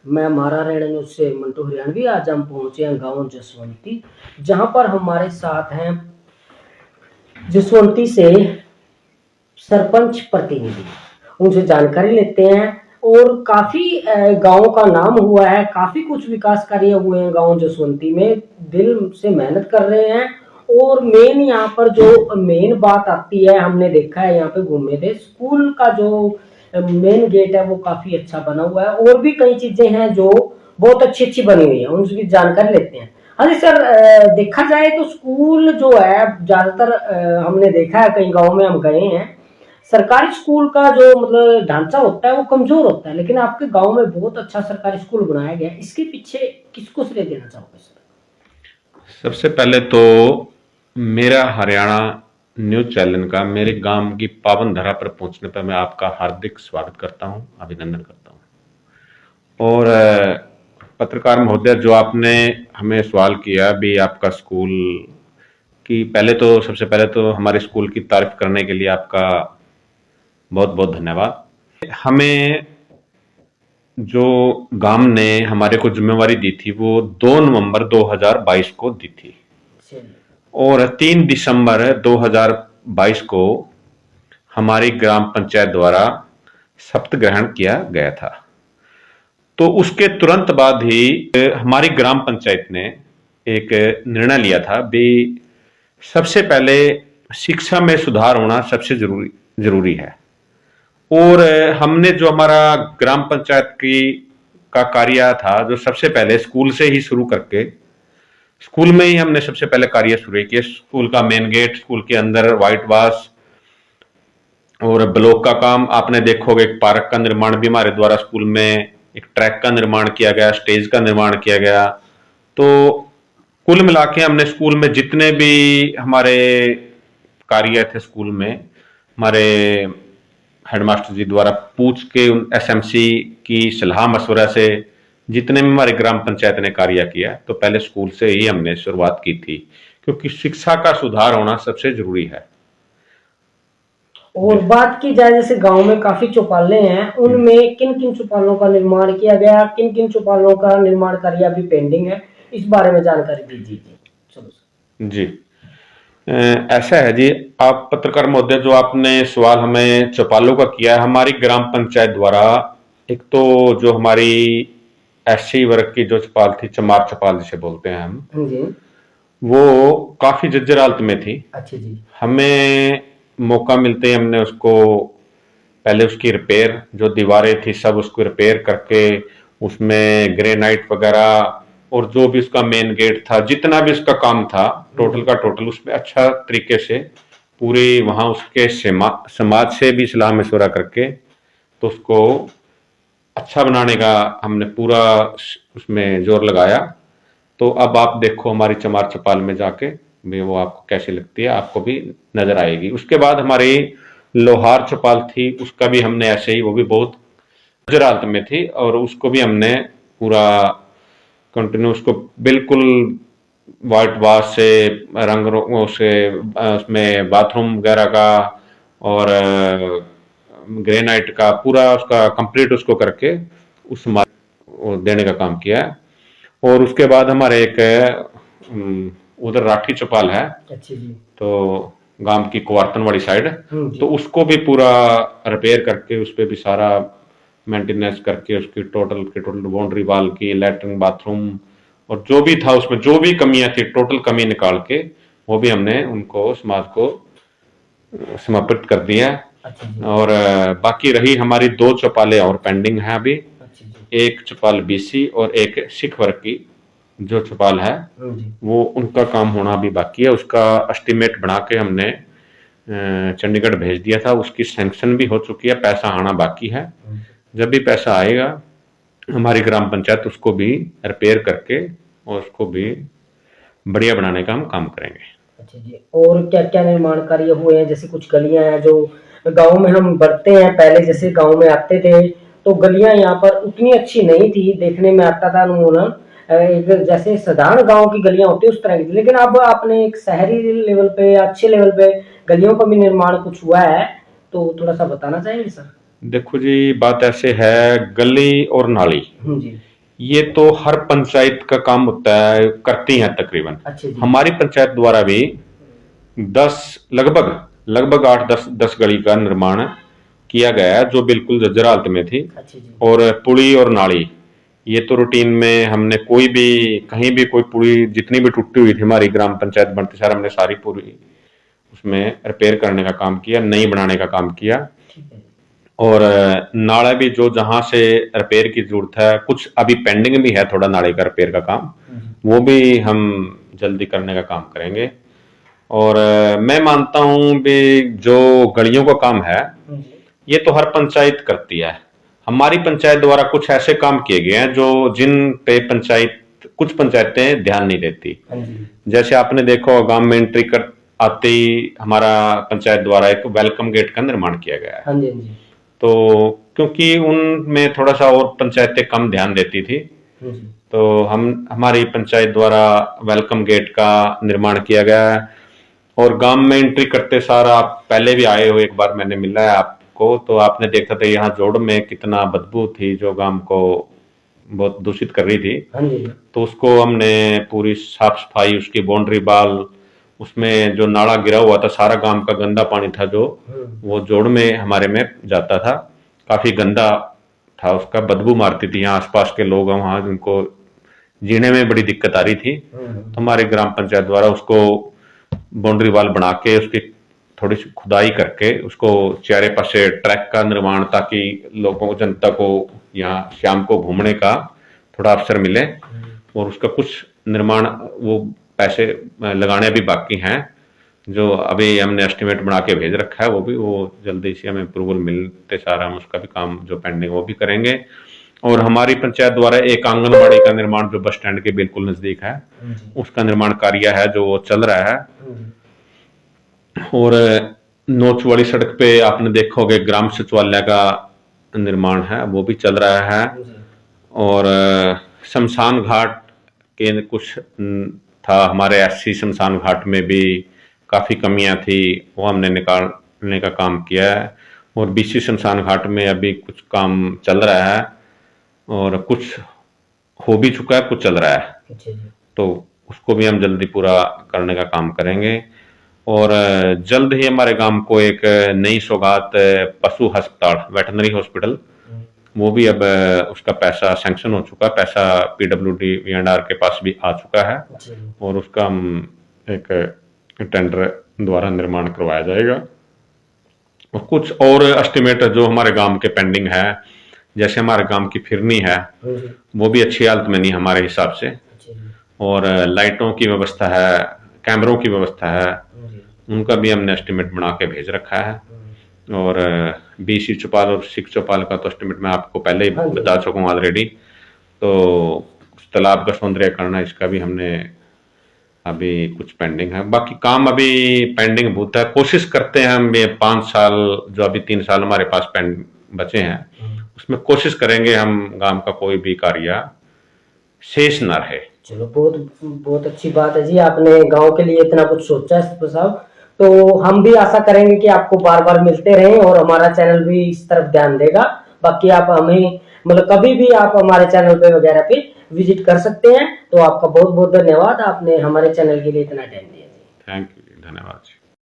मैं हमारा red news से मंटू हरियाणवी। आज हम पहुंचे हैं गांव जसवंती, जहां पर हमारे साथ हैं जसवंती से सरपंच प्रतिनिधि। उनसे जानकारी लेते हैं। और काफी गांव का नाम हुआ है, काफी कुछ विकास कार्य हुए हैं गांव जसवंती में, दिल से मेहनत कर रहे हैं। और मेन यहाँ पर जो मेन बात आती है, हमने देखा है यहाँ पे घूमे थे, स्कूल का जो मेन गेट है वो काफी अच्छा बना हुआ है। और भी कई चीजें हैं जो बहुत अच्छी अच्छी बनी हुई है, उनकी जानकारी लेते हैं। हाँ जी सर, देखा जाए तो स्कूल जो है ज्यादातर हमने देखा है, कई गाँव में हम गए हैं, सरकारी स्कूल का जो मतलब ढांचा होता है वो कमजोर होता है, लेकिन आपके गांव में बहुत अच्छा सरकारी स्कूल बनाया गया है। इसके पीछे किसको श्रेय देना चाहोगे सर? सबसे पहले तो मेरा हरियाणा न्यूज चैनल का मेरे गांव की पावन धरा पर पहुंचने पर मैं आपका हार्दिक स्वागत करता हूं, अभिनंदन करता हूं। और पत्रकार महोदय, जो आपने हमें सवाल किया भी आपका स्कूल की, पहले तो सबसे पहले तो हमारे स्कूल की तारीफ करने के लिए आपका बहुत बहुत धन्यवाद। हमें जो गांव ने हमारे को जिम्मेवारी दी थी वो 2 नवंबर 2022 को दी थी और 3 दिसंबर 2022 को हमारी ग्राम पंचायत द्वारा शपथ ग्रहण किया गया था। तो उसके तुरंत बाद ही हमारी ग्राम पंचायत ने एक निर्णय लिया था भी सबसे पहले शिक्षा में सुधार होना सबसे जरूरी है। और हमने जो हमारा ग्राम पंचायत की का कार्य था, जो सबसे पहले स्कूल से ही शुरू करके स्कूल में ही हमने सबसे पहले कार्य शुरू किया। स्कूल का मेन गेट, स्कूल के अंदर व्हाइट वॉश और ब्लॉक का काम आपने देखोगे। एक पार्क का निर्माण भी हमारे द्वारा स्कूल में, एक ट्रैक का निर्माण किया गया, स्टेज का निर्माण किया गया। तो कुल मिला के हमने स्कूल में जितने भी हमारे कार्य थे स्कूल में, हमारे हेडमास्टर जी द्वारा पूछ के उन एसएमसी की सलाह मशवरा से जितने भी हमारे ग्राम पंचायत ने कार्य किया, तो पहले स्कूल से ही हमने शुरुआत की थी, क्योंकि शिक्षा का सुधार होना सबसे जरूरी है। और बात की जाए, जैसे गांव में काफी चौपाले हैं, उनमें किन किन चौपालों का निर्माण किया गया, किन किन चौपालों का निर्माण कार्य अभी पेंडिंग है, इस बारे में जानकारी दीजिए। चलो जी, ऐसा है जी, आप पत्रकार महोदय, जो आपने सवाल हमें चौपालों का किया है, हमारी ग्राम पंचायत द्वारा एक तो जो हमारी एससी वर्ग की जो चौपाल थी, चमार चौपाल जिसे बोलते हैं हम जी, वो काफी जर्जर हालत में थी। अच्छा जी। हमें मौका मिलते ही हमने उसको पहले उसकी रिपेयर, जो दीवारें थी सब उसको रिपेयर करके उसमें ग्रेनाइट वगैरह और जो भी उसका मेन गेट था, जितना भी उसका काम था टोटल का टोटल, उसमें अच्छा तरीके से पूरी वहां उसके समाज से भी सलाह मशवरा करके तो उसको अच्छा बनाने का हमने पूरा उसमें जोर लगाया। तो अब आप देखो हमारी चमार चौपाल में जाके भी वो आपको कैसी लगती है, आपको भी नजर आएगी। उसके बाद हमारी लोहार चौपाल थी, उसका भी हमने ऐसे ही, वो भी बहुत जर्जर हालत में थी और उसको भी हमने पूरा कंटिन्यू उसको बिल्कुल व्हाइट वॉश से रंग से उसमें बाथरूम वगैरह का और ग्रेनाइट का पूरा उसका कंप्लीट उसको करके उस देने का काम किया है। और उसके बाद हमारे एक उधर राठी चौपाल है, अच्छी जी। तो गांव की कुवारतन वाली साइड, तो उसको भी पूरा रिपेयर करके उस पर भी सारा मेंटेनेंस करके उसकी टोटल बाउंड्री वाल की, लैट्रिन बाथरूम और जो भी था उसमें जो भी कमियां थी, टोटल कमी निकाल के वो भी हमने उनको समाज को समर्पित कर दिया। और बाकी रही हमारी 2 चौपालें और पेंडिंग है अभी। एक चौपाल बीसी और एक सिख वर्ग की जो चौपाल है वो, उनका काम होना भी बाकी है। उसका एस्टिमेट बना के हमने चंडीगढ़ भेज दिया था, उसकी सैंक्शन भी हो चुकी है, पैसा आना बाकी है। जब भी पैसा आएगा हमारी ग्राम पंचायत उसको भी रिपेयर करके और उसको भी बढ़िया बनाने का हम काम करेंगे। अच्छा जी। और क्या क्या निर्माण कार्य हुए हैं? जैसे कुछ गलियां हैं जो गांव में हम बढ़ते हैं, पहले जैसे गांव में आते थे तो गलियां यहाँ पर उतनी अच्छी नहीं थी, देखने में आता था नमूना एक जैसे साधारण गांव की गलियां होती है उस तरह की, लेकिन अब आपने एक शहरी लेवल पे, अच्छे लेवल पे गलियों का भी निर्माण कुछ हुआ है, तो थोड़ा सा बताना चाहेंगे सर? देखो जी, बात ऐसे है, गली और नाली जी, ये तो हर पंचायत का काम होता है, करती हैं तकरीबन। अच्छा जी। हमारी पंचायत द्वारा भी 10 लगभग लगभग 8-10 गली का निर्माण किया गया है जो बिल्कुल जर्जर हालत में थी। अच्छा जी। और पुली और नाली ये तो रूटीन में हमने कोई भी कहीं भी कोई पुली जितनी भी टूटी हुई थी हमारी ग्राम पंचायत बनते सार हमने सारी पूरी उसमें रिपेयर करने का काम किया, नई बनाने का काम किया। ठीक है। और नाला भी जो जहां से रिपेयर की जरूरत है, कुछ अभी पेंडिंग भी है थोड़ा नाले का रिपेयर का काम, वो भी हम जल्दी करने का काम करेंगे। और मैं मानता हूं भी जो गलियों का काम है ये तो हर पंचायत करती है। हमारी पंचायत द्वारा कुछ ऐसे काम किए गए हैं जो जिन पे पंचायत कुछ पंचायतें ध्यान नहीं देती। जैसे आपने देखो गांव में एंट्री कर आते ही हमारा पंचायत द्वारा एक वेलकम गेट का निर्माण किया गया है। हाँ जी, हाँ जी। तो क्योंकि उनमें थोड़ा सा और पंचायतें कम ध्यान देती थी, तो हमारी पंचायत द्वारा वेलकम गेट का निर्माण किया गया है। और गांव में एंट्री करते सार आप पहले भी आए हो, एक बार मैंने मिला है आपको, तो आपने देखा था यहाँ जोड़ में कितना बदबू थी जो गांव को बहुत दूषित कर रही थी। हाँ जी। तो उसको हमने पूरी साफ सफाई, उसकी बाउंड्री बाल, उसमें जो नाला गिरा हुआ था सारा गांव का गंदा पानी था जो वो जोड़ में हमारे में जाता था, काफी गंदा था, उसका बदबू मारती थी। यहाँ आसपास के लोग वहां उनको जीने में बड़ी दिक्कत आ रही थी। तो हमारे ग्राम पंचायत द्वारा उसको बाउंड्री वाल बना के उसकी थोड़ी सी खुदाई करके उसको चारे पासे ट्रैक का निर्माण, ताकि लोगों को जनता को यहाँ शाम को घूमने का थोड़ा अवसर मिले। और उसका कुछ निर्माण वो पैसे लगाने भी बाकी हैं जो अभी हमने एस्टिमेट बना के भेज रखा है, वो जल्दी से हमें अप्रूवल मिलते सारा हम उसका भी काम जो पेंडिंग वो भी करेंगे। और हमारी पंचायत द्वारा एक आंगनबाड़ी का निर्माण जो बस स्टैंड के बिल्कुल नजदीक है उसका निर्माण कार्य है जो वो चल रहा है। और नोच वाली सड़क पे आपने देखोगे ग्राम सचिवालय का निर्माण है, वो भी चल रहा है। और शमशान घाट के कुछ था, हमारे एससी शमशान घाट में भी काफी कमियां थी, वो हमने निकालने का काम किया है। और बीसी शमशान घाट में अभी कुछ काम चल रहा है और कुछ हो भी चुका है, कुछ चल रहा है, तो उसको भी हम जल्दी पूरा करने का काम करेंगे। और जल्द ही हमारे गांव को एक नई सौगात पशु अस्पताल, वेटरनरी हॉस्पिटल, वो भी अब उसका पैसा सैंक्शन हो चुका है, पैसा पीडब्ल्यूडी वीएनआर के पास भी आ चुका है और उसका हम एक टेंडर द्वारा निर्माण करवाया जाएगा। और कुछ और एस्टिमेट जो हमारे गांव के पेंडिंग है, जैसे हमारे गांव की फिरनी है वो भी अच्छी हालत में नहीं हमारे हिसाब से, और लाइटों की व्यवस्था है, कैमरों की व्यवस्था है, उनका भी हमने एस्टिमेट बना के भेज रखा है। और बीसी चौपाल और सिख चौपाल का तो एस्टिमेट मैं आपको पहले ही बता चुका हूँ ऑलरेडी। तो तालाब का सौंदर्यीकरण, इसका भी हमने अभी कुछ पेंडिंग है, बाकी काम अभी पेंडिंग बहुत है। कोशिश करते हैं हम ये 5 साल जो अभी 3 साल हमारे पास पेंड बचे हैं उसमें कोशिश करेंगे हम गांव का कोई भी कार्य शेष न रहे। चलो बहुत बहुत अच्छी बात है जी, आपने गांव के लिए इतना कुछ सोचा है साहब। तो हम भी आशा करेंगे कि आपको बार बार मिलते रहें और हमारा चैनल भी इस तरफ ध्यान देगा। बाकी आप हमें मतलब कभी भी आप हमारे चैनल पे वगैरह पे विजिट कर सकते हैं। तो आपका बहुत बहुत धन्यवाद, आपने हमारे चैनल के लिए इतना टाइम दिया। थैंक यू, धन्यवाद।